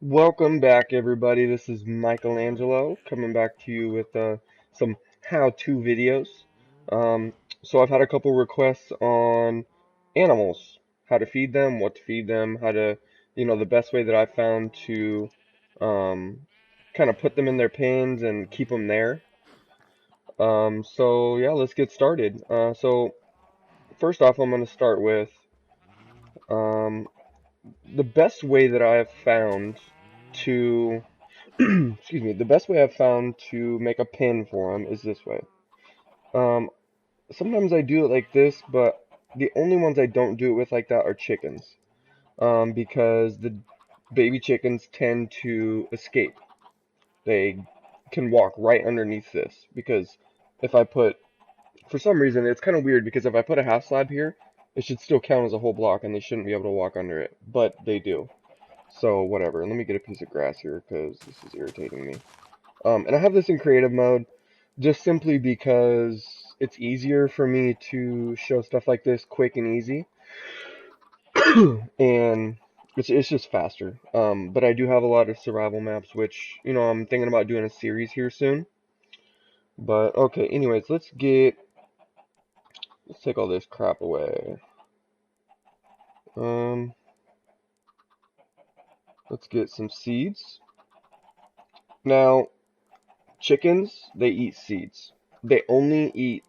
Welcome back, everybody. This is Michelangelo coming back to you with some how-to videos. Um, so I've had a couple requests on animals, how to feed them, what to feed them, how to, the best way that I've found to um, kind of put them in their pens and keep them there. So yeah, let's get started. So first off, I'm going to start with um, the best way that I've found to excuse me, the best way I've found to make a pin for them is this way. Um, Sometimes I do it like this, but the only ones I don't do it with like that are chickens. Because the baby chickens tend to escape. They can walk right underneath this because if I put, for some reason, it's kind of weird because if I put a half slab here, it should still count as a whole block and they shouldn't be able to walk under it, but they do. So whatever. Let me get a piece of grass here because this is irritating me. And I have this in creative mode just simply because it's easier for me to show stuff like this quick and easy. And it's just faster. But I do have a lot of survival maps, which, I'm thinking about doing a series here soon. But okay, anyways, let's take all this crap away. Um, let's get some seeds. Now, chickens, they eat seeds. They only eat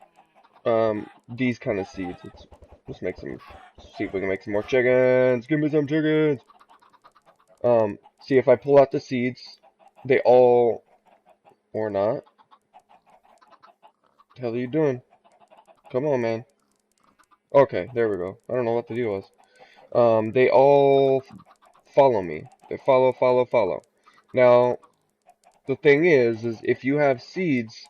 these kind of seeds. Let's make some. See if we can make some more chickens. Give me some chickens. See if I pull out the seeds, they all or not. What the hell are you doing? Come on, man. Okay, there we go. I don't know what the deal was. They all follow me. They follow, follow, follow. Now, the thing is if you have seeds,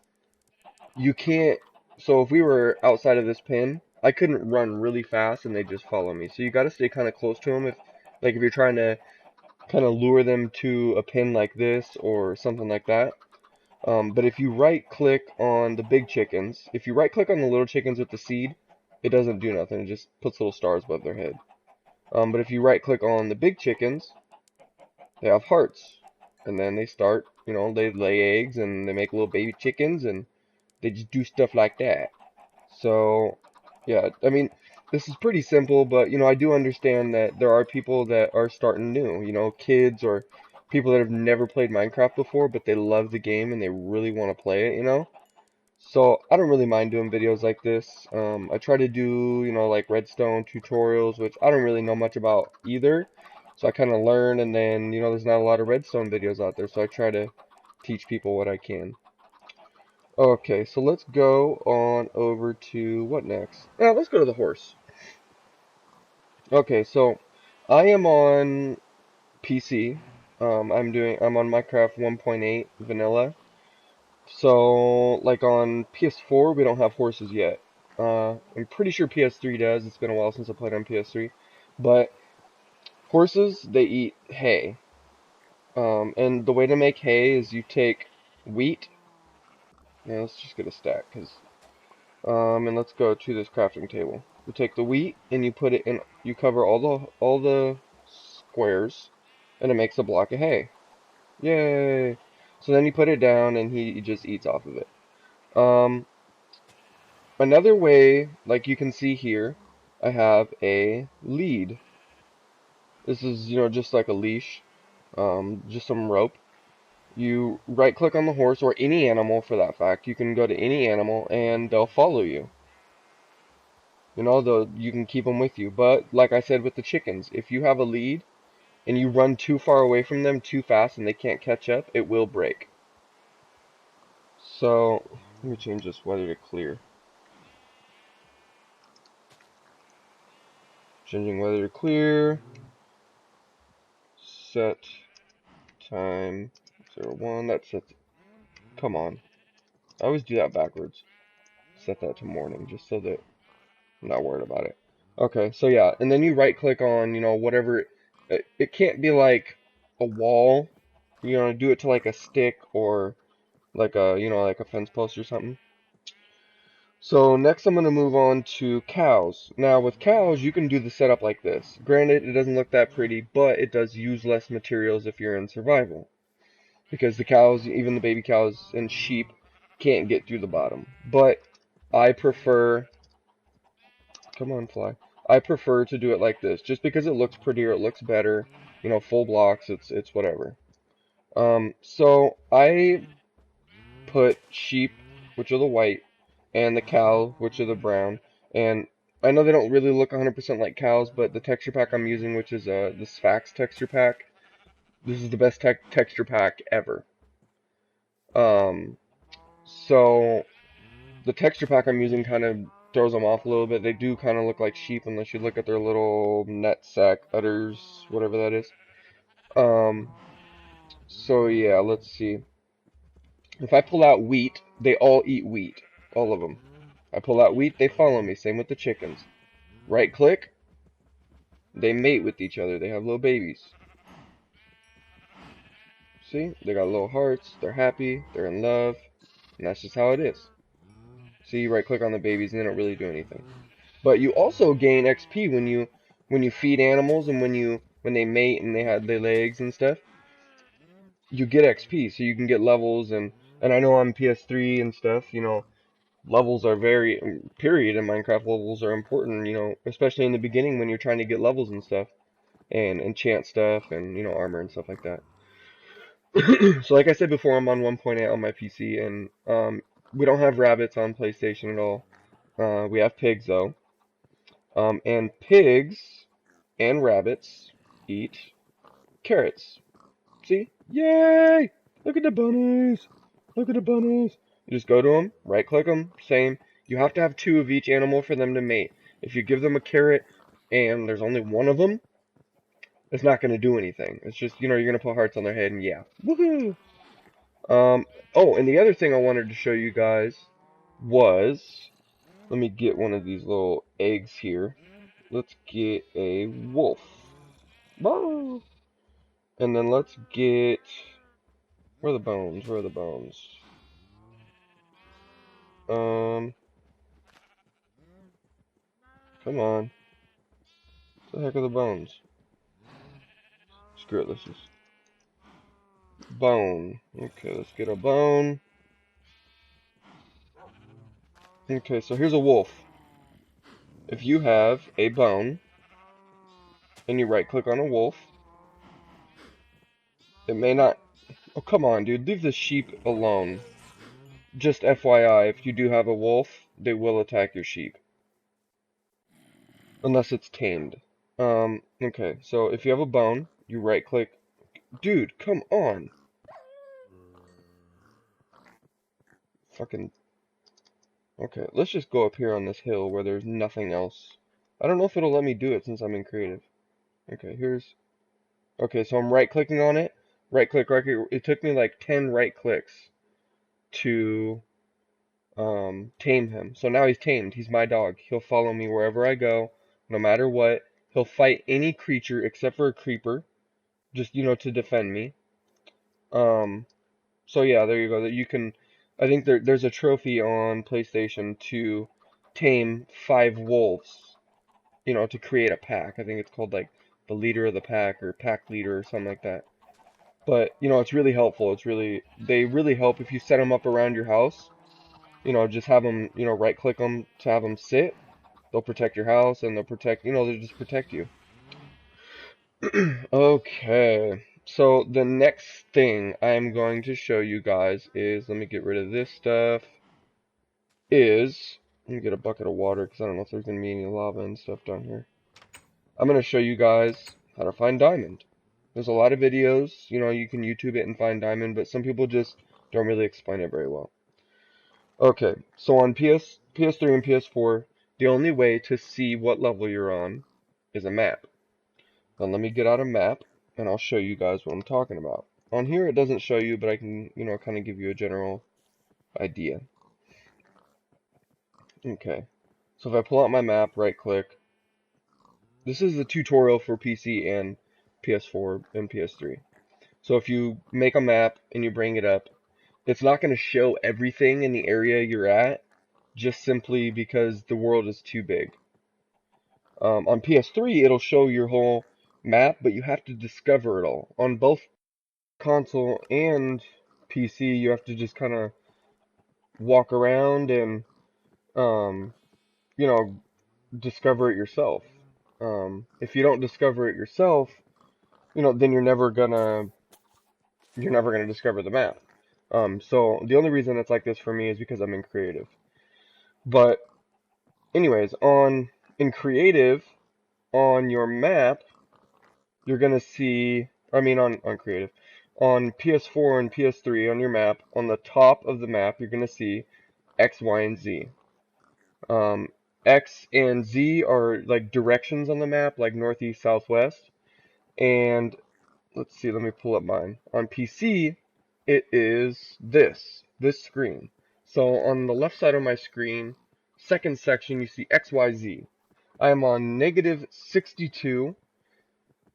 you can't. So if we were outside of this pen, I couldn't run really fast and they just follow me. So you got to stay kind of close to them if you're trying to kind of lure them to a pin like this or something like that. But if you right click on the big chickens, if you right click on the little chickens with the seed, it doesn't do nothing. It just puts little stars above their head. But if you right click on the big chickens, they have hearts. And then they start, they lay eggs and they make little baby chickens and they just do stuff like that. So, yeah, I mean, this is pretty simple, but I do understand that there are people that are starting new, kids or people that have never played Minecraft before, but they love the game and they really want to play it. So I don't really mind doing videos like this. I try to do, like redstone tutorials, which I don't really know much about either. So I kind of learn, and then, there's not a lot of redstone videos out there, so I try to teach people what I can. Okay, so let's go on over to what next? Yeah, let's go to the horse. Okay, so I am on PC. I'm on Minecraft 1.8 vanilla. So like on PS4 we don't have horses yet. I'm pretty sure PS3 does. It's been a while since I played on PS3. But horses, they eat hay. And the way to make hay is you take wheat. Yeah, let's just get a stack, and let's go to this crafting table. You take the wheat and you put it in. You cover all the squares, and it makes a block of hay. Yay! So then you put it down, and he just eats off of it. Um, Another way, like you can see here, I have a lead. This is, just like a leash, just some rope. You right click on the horse or any animal for that fact. You can go to any animal and they'll follow you. You can keep them with you. But like I said with the chickens, if you have a lead and you run too far away from them too fast and they can't catch up, it will break. So let me change this weather to clear. Changing weather to clear. Set time 01. That sets. Come on. I always do that backwards. Set that to morning just so that I'm not worried about it. Okay, so yeah, and then you right click on, whatever. It can't be like a wall. Do it to like a stick or like a, like a fence post or something. So next I'm going to move on to cows. Now with cows, you can do the setup like this. Granted, it doesn't look that pretty, but it does use less materials if you're in survival. Because the cows, even the baby cows and sheep, can't get through the bottom. But I prefer, come on fly, I prefer to do it like this, just because it looks prettier, it looks better, you know, full blocks, it's whatever. So I put sheep, which are the white, and the cow, which are the brown, and I know they don't really look 100% like cows, but the texture pack I'm using, which is the Sphax texture pack, this is the best texture pack ever. Um, so the texture pack I'm using kind of throws them off a little bit. They do kind of look like sheep unless you look at their little nut sack udders, whatever that is. Um, so yeah, let's see. If I pull out wheat, they all eat wheat, all of them. I pull out wheat, they follow me. Same with the chickens. Right click, they mate with each other. They have little babies. See, they got little hearts. They're happy. They're in love, and that's just how it is. See, right click on the babies, and they don't really do anything. But you also gain XP when you feed animals and when they mate and they have their legs and stuff. You get XP, so you can get levels and I know on PS3 and stuff, you know, levels are very period in Minecraft levels are important, you know, especially in the beginning when you're trying to get levels and stuff and enchant stuff and you know armor and stuff like that. So like I said before, I'm on 1.8 on my PC and we don't have rabbits on PlayStation at all. We have pigs though. And pigs and rabbits eat carrots. See? Yay! Look at the bunnies! Look at the bunnies! You just go to them, right click them, same. You have to have two of each animal for them to mate. If you give them a carrot and there's only one of them, it's not going to do anything. It's just, you know, you're going to put hearts on their head and yeah. Woohoo! Oh, and the other thing I wanted to show you guys was, let me get one of these little eggs here. Let's get a wolf. Whoa! And then let's get, where are the bones? Where are the bones? Um, come on. What the heck are the bones? Screw it, let's just, bone. Okay, let's get a bone. Okay, so here's a wolf. If you have a bone, and you right click on a wolf, it may not, oh come on dude, leave the sheep alone. Just FYI, if you do have a wolf, they will attack your sheep. Unless it's tamed. Okay, so if you have a bone, you right click. Dude, come on. Fucking. Okay, let's just go up here on this hill where there's nothing else. I don't know if it'll let me do it since I'm in creative. Okay, here's. Okay, so I'm right clicking on it. Right click, right click. It took me like 10 right clicks to tame him. So now he's tamed. He's my dog. He'll follow me wherever I go, no matter what. He'll fight any creature except for a creeper, just you know, to defend me. Um, so yeah, there you go. That you can. I think there's a trophy on PlayStation to tame 5 wolves. You know, to create a pack. I think it's called like the leader of the pack or pack leader or something like that. But you know, it's really helpful. They really help if you set them up around your house. You know, just have them. You know, right click them to have them sit. They'll protect your house and they'll protect. You know, they'll just protect you. Okay, so the next thing I'm going to show you guys is, let me get rid of this stuff, let me get a bucket of water because I don't know if there's going to be any lava and stuff down here. I'm going to show you guys how to find diamond. There's a lot of videos, you know, you can YouTube it and find diamond, but some people just don't really explain it very well. Okay, so on PS3 and PS4, the only way to see what level you're on is a map. Now let me get out a map and I'll show you guys what I'm talking about. On here it doesn't show you, but I can, you know, kind of give you a general idea. Okay, so if I pull out my map, right click, this is the tutorial for PC and PS4 and PS3. So if you make a map and you bring it up, it's not going to show everything in the area you're at, just simply because the world is too big. On PS3, it'll show your whole map, but you have to discover it all. On both console and PC, you have to just kind of walk around and, um, you know, discover it yourself. If you don't discover it yourself, then you're never gonna discover the map. So the only reason it's like this for me is because I'm in creative. But anyways, in creative, on your map, you're gonna see, I mean on creative, on PS4 and PS3 on your map, on the top of the map, you're gonna see X, Y, and Z. Um, X and Z are like directions on the map, like northeast, southwest. And let's see, let me pull up mine. On PC, it is this screen. So on the left side of my screen, second section, you see XYZ. I am on negative 62,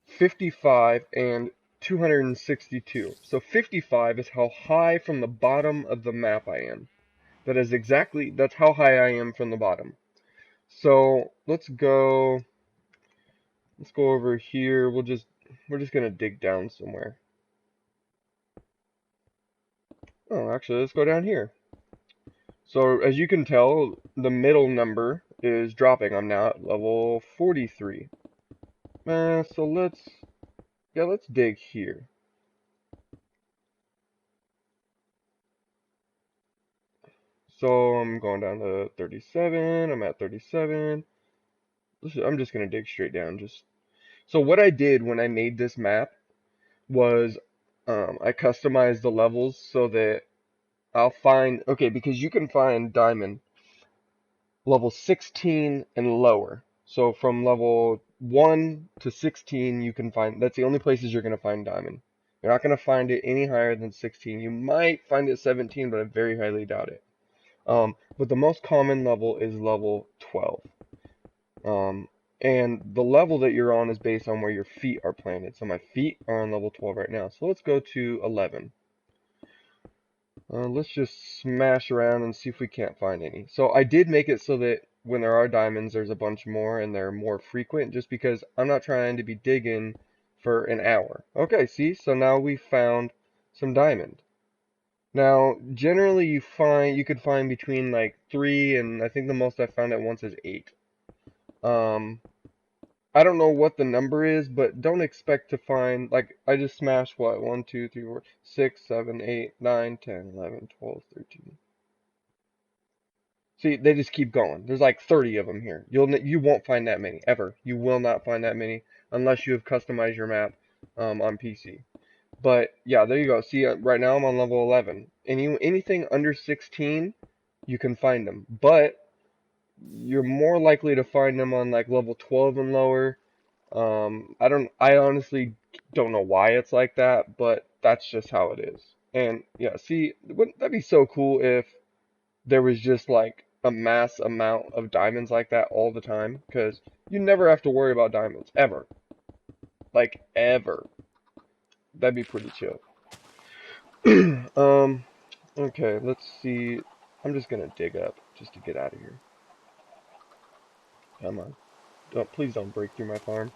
55, and 262. So 55 is how high from the bottom of the map I am. That's how high I am from the bottom. So let's go over here. We're just gonna dig down somewhere. Oh, actually, let's go down here. So as you can tell, the middle number is dropping. I'm now at level 43. So let's dig here. So I'm going down to 37. I'm at 37. I'm just gonna dig straight down. So what I did when I made this map was I customized the levels so that okay, because you can find diamond level 16 and lower. So from level 1 to 16, that's the only places you're going to find diamond. You're not going to find it any higher than 16. You might find it 17, but I very highly doubt it. But the most common level is level 12. Um, and the level that you're on is based on where your feet are planted. So my feet are on level 12 right now. So let's go to 11. Let's just smash around and see if we can't find any. So I did make it so that when there are diamonds, there's a bunch more and they're more frequent just because I'm not trying to be digging for an hour. Okay, see? So now we found some diamond. Now, generally you could find between like 3 and I think the most I found at once is 8. Um, I don't know what the number is, but don't expect to find, like, I just smashed what? 1, 2, 3, 4, 6, 7, 8, 9, 10, 11, 12, 13. See, they just keep going. There's like 30 of them here. You won't find that many, ever. You will not find that many unless you have customized your map on PC. But, yeah, there you go. See, right now I'm on level 11. Anything under 16, you can find them. But you're more likely to find them on like level 12 and lower. I honestly don't know why it's like that, but that's just how it is. And yeah, see, wouldn't that be so cool if there was just like a mass amount of diamonds like that all the time? Because you never have to worry about diamonds, ever. Like, ever. That'd be pretty chill. um, okay, let's see. I'm just gonna dig up just to get out of here. Come on. Please don't break through my farm.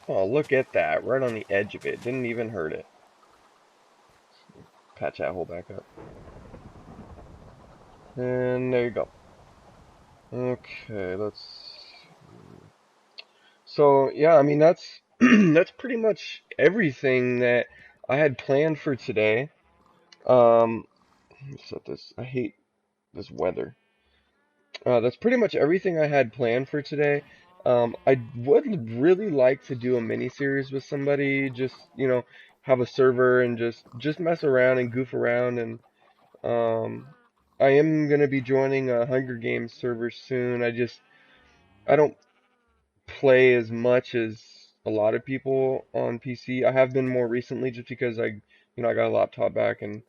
Oh, look at that. Right on the edge of it. Didn't even hurt it. Patch that hole back up. And there you go. Okay, so yeah, I mean that's that's pretty much everything that I had planned for today. Let me set this. I hate this weather. That's pretty much everything I had planned for today. I would really like to do a mini series with somebody, just have a server and just mess around and goof around and um, I am gonna be joining a Hunger Games server soon. I don't play as much as a lot of people on PC. I have been more recently just because I got a laptop back and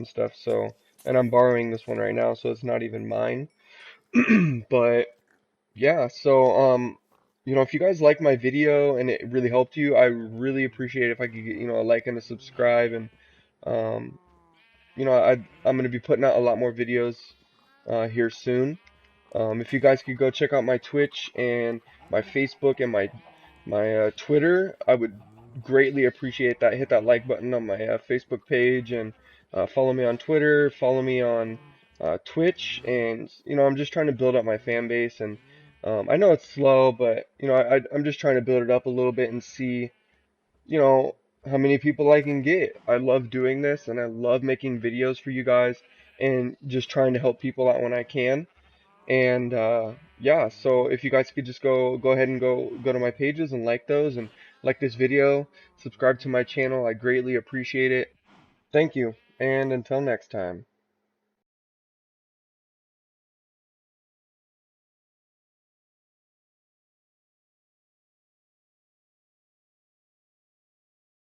stuff. So, and I'm borrowing this one right now, so it's not even mine. But yeah, so if you guys like my video and it really helped you, I really appreciate if I could get, a like and a subscribe and um I'm gonna be putting out a lot more videos here soon. If you guys could go check out my Twitch and my Facebook and my Twitter, I would greatly appreciate that. Hit that like button on my Facebook page and follow me on Twitter, follow me on Twitch, and I'm just trying to build up my fan base. And I know it's slow, but I'm just trying to build it up a little bit and see you know how many people I can get. I love doing this, and I love making videos for you guys, and just trying to help people out when I can. And yeah, so if you guys could just go ahead and go to my pages and like those and like this video, subscribe to my channel, I greatly appreciate it. Thank you, and until next time.